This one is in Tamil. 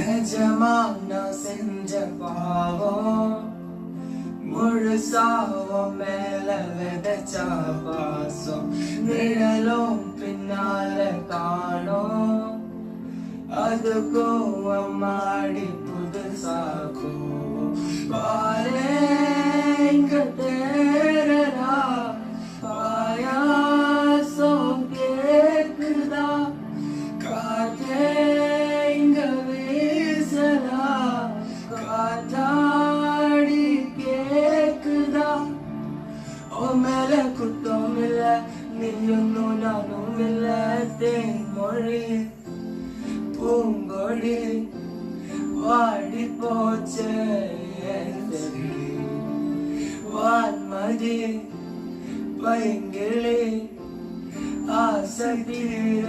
நிஜமான செஞ்ச பாவம் முழுசாவும் மேல விதைச்சா பாசம் நிழலும் பின்னால காணோம் அதுக்கும் அம்மாடி புதுசாக்கும் பாலேங்க தேரரா பாயாசம் கேக்குதா காத்தேங்க வீசலா காத்தாடி கேக்குதா ஓ மேல குத்தம் இல்ல நீயும் நானும் இல்ல தேன்மொழி பூங்கொடி வாடி போச்சே வான்மதி பைங்கிளி ஆசை தீர